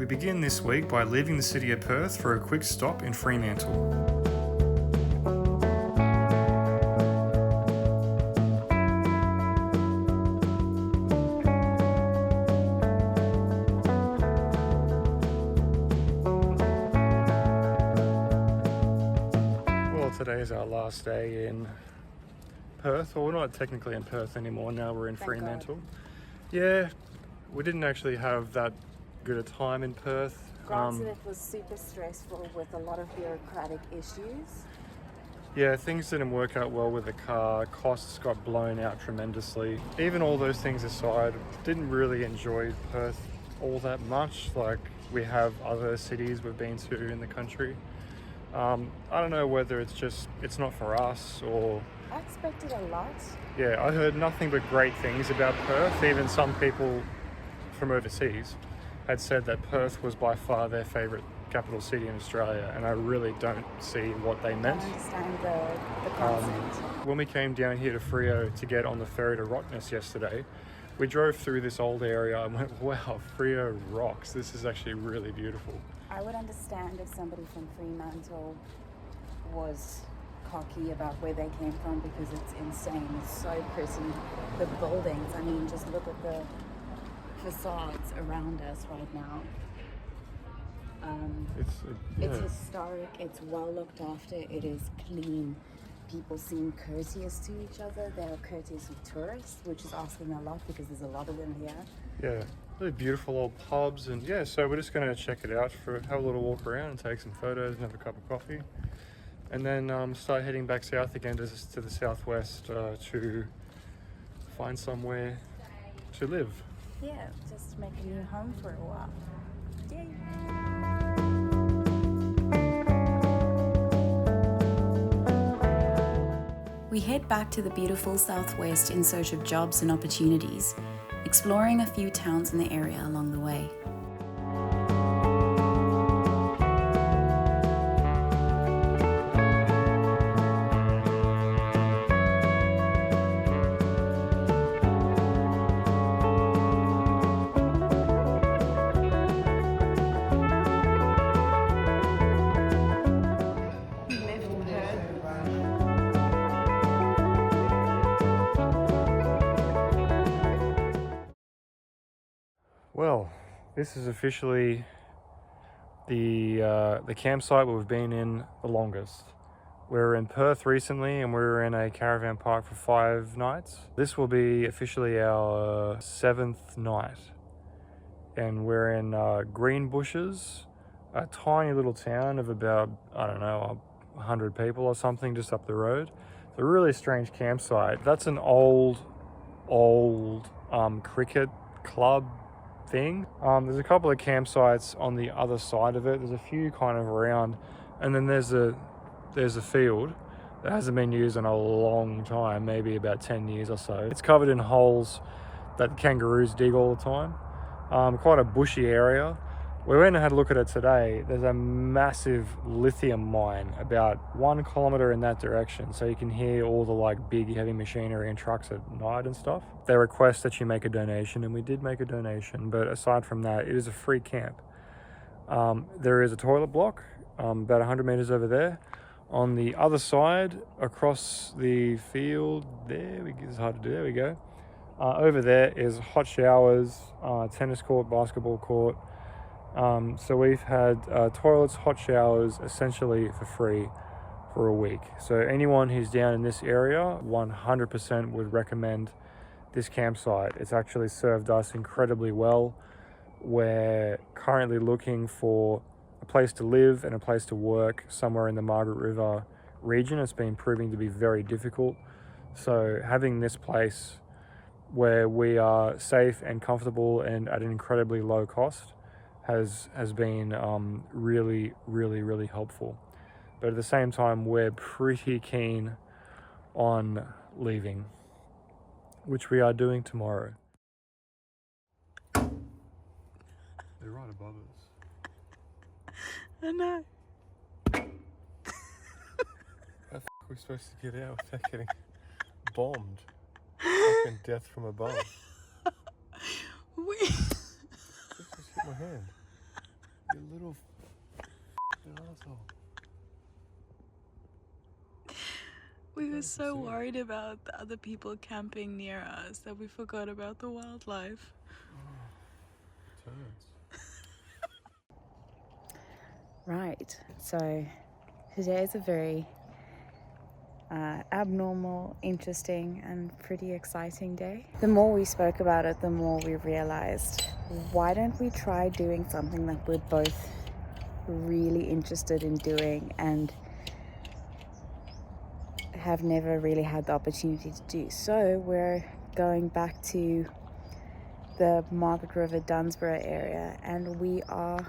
We begin this week by leaving the city of Perth for a quick stop in Fremantle. Well, today is our last day in Perth. Well, we're not technically in Perth anymore, now we're in Fremantle. Yeah, we didn't actually have that good a time in Perth. Granted, it was super stressful with a lot of bureaucratic issues. Yeah, things didn't work out well with the car, costs got blown out tremendously. Even all those things aside, didn't really enjoy Perth all that much like we have other cities we've been to in the country. I don't know whether it's not for us or... I expected a lot. Yeah, I heard nothing but great things about Perth. Even some people from overseas had said that Perth was by far their favourite capital city in Australia, and I really don't see what they meant. I understand the concept. When we came down here to Freo to get on the ferry to Rottnest yesterday, we drove through this old area and went, wow, Freo rocks. This is actually really beautiful. I would understand if somebody from Fremantle was cocky about where they came from, because it's insane. It's so pretty. The buildings, I mean, just look at the facades around us right now. It's historic, it's well looked after, it is clean. People seem courteous to each other. They are courteous with tourists, which is asking a lot because there's a lot of them here. Yeah, really beautiful old pubs, and yeah, so we're just going to check it out, have a little walk around and take some photos and have a cup of coffee. And then start heading back south again to the southwest to find somewhere to live. Yeah, just make a new home for a while. Yay! We head back to the beautiful southwest in search of jobs and opportunities, exploring a few towns in the area along the way. Well, this is officially the campsite we've been in the longest. We were in Perth recently and we were in a caravan park for 5 nights. This will be officially our 7th night. And we're in Greenbushes, a tiny little town of about, 100 people or something just up the road. It's a really strange campsite. That's an old cricket club thing. There's a couple of campsites on the other side of it. There's a few kind of around, and then there's a field that hasn't been used in a long time, maybe about 10 years or so. It's covered in holes that kangaroos dig all the time. Quite a bushy area. We went and had a look at it today. There's a massive lithium mine about 1 kilometer in that direction, so you can hear all the big heavy machinery and trucks at night and stuff. They request that you make a donation, and we did make a donation, but aside from that, it is a free camp. There is a toilet block about 100 meters over there. On the other side, across the field, it's hard to do, there we go. Over there is hot showers, tennis court, basketball court. So we've had toilets, hot showers, essentially for free for a week. So anyone who's down in this area, 100% would recommend this campsite. It's actually served us incredibly well. We're currently looking for a place to live and a place to work somewhere in the Margaret River region. It's been proving to be very difficult. So having this place where we are safe and comfortable and at an incredibly low cost has been really helpful. But at the same time, we're pretty keen on leaving, which we are doing tomorrow. They're right above us. I know. How the are we supposed to get out without getting bombed? Fucking death from above. Just hit my hand. You little asshole. We were Glad to so see you. worried about the other people camping near us that we forgot about the wildlife. Turds. Right, so today is a very abnormal, interesting, and pretty exciting day. The more we spoke about it, the more we realized, why don't we try doing something that we're both really interested in doing and have never really had the opportunity to do. So we're going back to the Margaret River Dunsborough area, and we are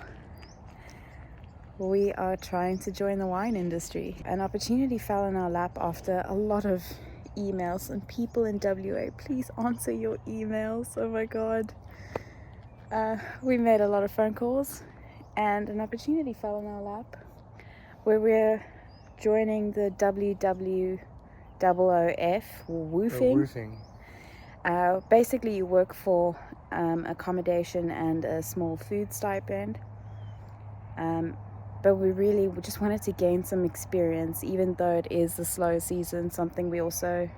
trying to join the wine industry. An opportunity fell in our lap after a lot of emails, and people in WA, please answer your emails. Oh my god. We made a lot of phone calls, and an opportunity fell in our lap where we're joining the WWOOF, or woofing. Basically, you work for accommodation and a small food stipend. But we just wanted to gain some experience, even though it is the slow season, something we also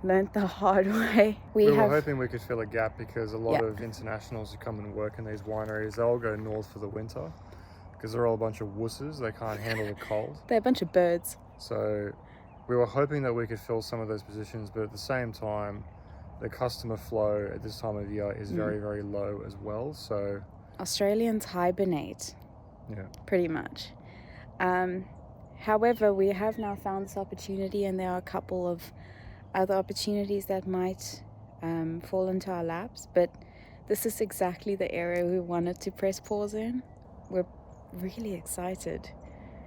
learnt the hard way. We were hoping we could fill a gap because a lot of internationals who come and work in these wineries, they all go north for the winter because they're all a bunch of wusses. They can't handle the cold. They're a bunch of birds. So we were hoping that we could fill some of those positions, but at the same time, the customer flow at this time of year is very, very low as well. So Australians hibernate. Yeah. Pretty much. However, we have now found this opportunity, and there are a couple of other opportunities that might fall into our laps, but this is exactly the area we wanted to press pause in. We're really excited.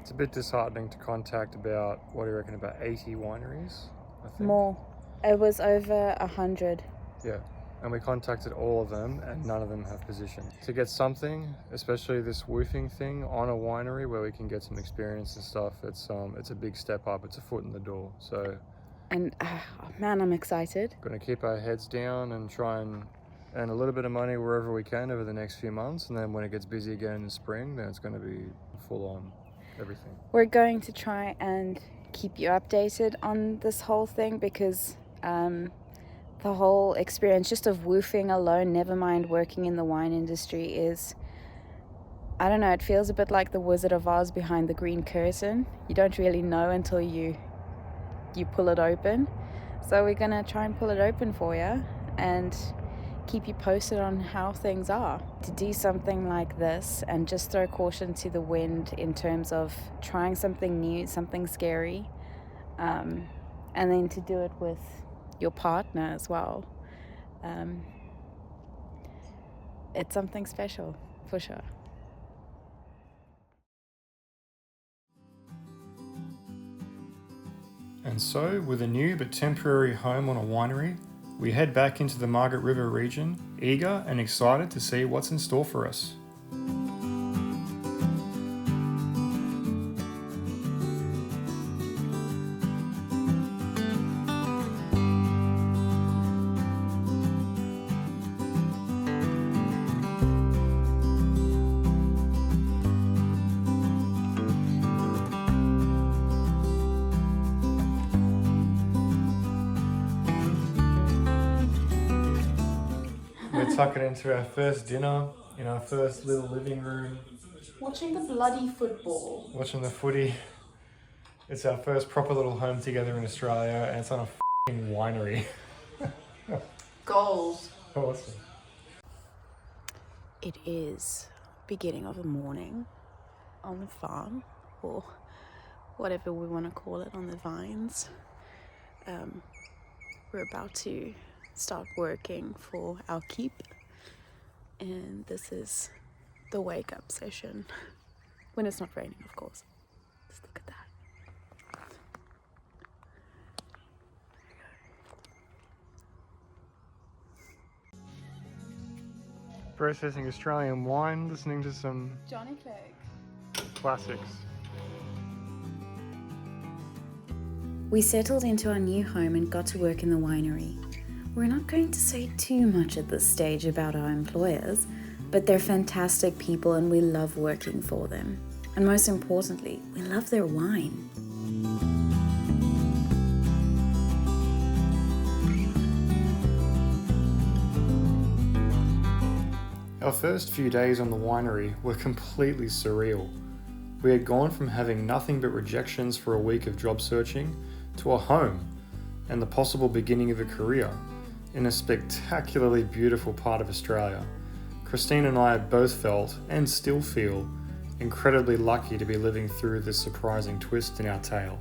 It's a bit disheartening to contact about, what do you reckon, about 80 wineries, I think? More. It was over 100. Yeah. And we contacted all of them, and none of them have position. To get something, especially this woofing thing, on a winery where we can get some experience and stuff, it's a big step up. It's a foot in the door. So, and man, I'm excited. Going to keep our heads down and try and earn a little bit of money wherever we can over the next few months, and then when it gets busy again in the spring, then it's going to be full on everything. We're going to try and keep you updated on this whole thing because the whole experience just of woofing alone, never mind working in the wine industry, is, I don't know, it feels a bit like the Wizard of Oz behind the green curtain. You don't really know until you pull it open. So we're gonna try and pull it open for you and keep you posted on how things are. To do something like this and just throw caution to the wind in terms of trying something new, something scary, and then to do it with your partner as well. It's something special, for sure. And so, with a new but temporary home on a winery, we head back into the Margaret River region, eager and excited to see what's in store for us. We're tucking into our first dinner in our first little living room. Watching the bloody football. Watching the footy. It's our first proper little home together in Australia, and it's on a f***ing winery. Goals. Awesome. It is beginning of the morning on the farm, or whatever we want to call it, on the vines. We're about to start working for our keep, and this is the wake up session when it's not raining, of course. Just look at that. Processing Australian wine, listening to some Johnny Clegg. classics. We settled into our new home and got to work in the winery. We're not going to say too much at this stage about our employers, But they're fantastic people and we love working for them. And most importantly, we love their wine. Our first few days on the winery were completely surreal. We had gone from having nothing but rejections for a week of job searching to a home and the possible beginning of a career in a spectacularly beautiful part of Australia. Christine and I both felt, and still feel, incredibly lucky to be living through this surprising twist in our tale.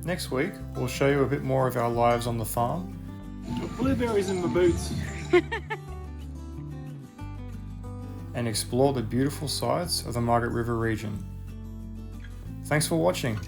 Next week, we'll show you a bit more of our lives on the farm. Blueberries in my boots. And explore the beautiful sights of the Margaret River region. Thanks for watching.